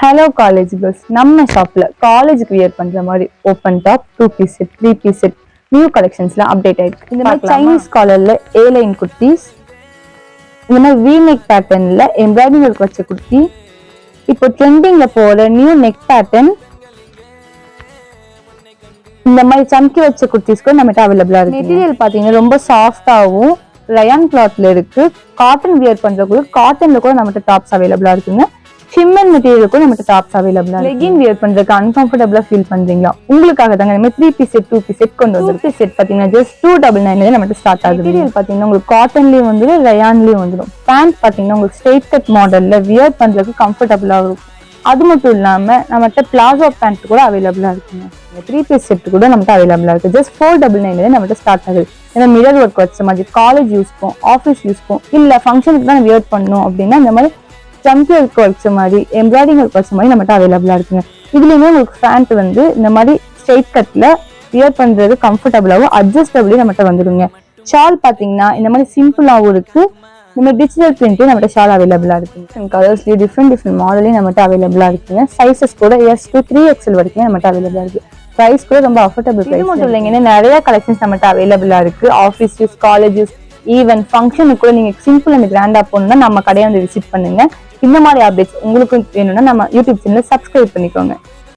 Hello college girls, நம்ம ஷாப்ல காலேஜுக்கு வியர் பண்ற மாதிரி open top 2 piece set 3 piece set new கலெக்ஷன்ஸ்ல அப்டேட் ஆயிருக்கு. இந்த மாதிரி சைனீஸ் காலர்ல ஏ லைன் குர்த்திஸ், இந்த மாதிரி வி நெக் பேட்டர்ன்ல எம்ப்ராய்டிங் ஒர்க் வச்ச குர்த்தி, இப்போ ட்ரெண்டிங்ல போற நியூ நெக் பேட்டர்ன், இந்த மாதிரி சம்கி வச்ச குர்த்திஸ் கூட நம்மகிட்ட அவைலபிளா இருக்கு. மெட்டீரியல் பாத்தீங்கன்னா ரொம்ப சாஃப்டாவும் ரயான் கிளாத்ல இருக்கு. காட்டன் வியர் பண்றதுக்கு காட்டன்ல கூட நம்மகிட்ட டாப்ஸ் அவைலபிளா இருக்குங்க. ஷிம்மன் மெட்டீரியலுக்கும் நம்மகிட்ட டாப்ஸ் அவைலபிளா. லெகின் வியர் பண்றதுக்கு அன்கம்ஃபர்டபுளா ஃபீல் பண்றீங்களா? உங்களுக்காக தாங்க இந்த மாதிரி 3 பீஸ் செட் 2 பீஸ் செட் கொண்டு வந்து. 2 பீஸ் செட் பாத்தீங்கன்னா ஜஸ்ட் 299 நம்மகிட்ட ஸ்டார்ட் ஆகுது. மெட்டீரியல் பாத்தீங்கன்னா உங்களுக்கு காட்டன்லயும் வந்துடும், ரயான்லயும் வந்துடும். பேண்ட் பாத்தீங்கன்னா உங்களுக்கு ஸ்ட்ரெயிட் கட் மாடல்ல வியர் பண்றதுக்கு கம்ஃபர்டபுளா இருக்கும். அது மட்டும் இல்லாம நம்மகிட்ட பிளாசோ பேண்ட் கூட அவைலபிளா இருக்குங்க. 3 பீஸ் செட் கூட நம்மகிட்ட அவைலபிளா இருக்கு. ஜஸ்ட் 499 நம்மகிட்ட ஸ்டார்ட் ஆகுது. ஏன்னா மிரர் ஒர்க் வச்ச மாதிரி காலேஜ் யூஸ்க்கும் ஆஃபீஸ் யூஸ்க்கும் இல்ல ஃபங்க்ஷனுக்கு தான் வியர் பண்ணணும் அப்படின்னா இந்த மாதிரி சம்கி ஒர்க் வச்ச மாதிரி எம்ப்ராய்டிங் ஒர்க் வச்ச மாதிரி நம்மகிட்ட அவைலபிளா இருக்குங்க. இதுலயுமே உங்களுக்கு பேண்ட் வந்து இந்த மாதிரி ஸ்ட்ரெயிட் கட்ல வியர் பண்றது கம்ஃபர்டபுளாவும் அட்ஜஸ்டபிளே நம்மகிட்ட வந்துடுங்க. ஷால் பாத்தீங்கன்னா இந்த மாதிரி சிம்பிளாவும் இருக்கு. இந்த மாதிரி டிஜிட்டல் பிரிண்ட்லயும் நம்மகிட்ட ஷால் அவைலபிளா இருக்குங்க. கலர்ஸ்லயும் டிஃப்ரெண்ட் மாடலையும் நம்மகிட்ட அவைலபிளா இருக்குங்க. சைசஸ் கூட S to 3XL வரைக்கும் நம்மகிட்ட அவைலபிளா இருக்கு. பிரைஸ் கூட ரொம்ப அஃபோர்டபுள் பிரைஸ் மட்டும் இல்லைங்க, நிறைய கலெக்ஷன்ஸ் நம்மகிட்ட அவைலபிளா இருக்கு. Office use, college use, even ஃபங்க்ஷனுக்கு கூட நீங்க சிம்பிள் அண்ட் கிராண்டா போகணும்னா நம்ம கடையை வந்து விசிட் பண்ணுங்க. இந்த மாதிரி அப்டேட்ஸ் உங்களுக்கு வேணும்னா நம்ம யூடியூப் சேனலை சப்ஸ்கிரைப் பண்ணிக்கோங்க.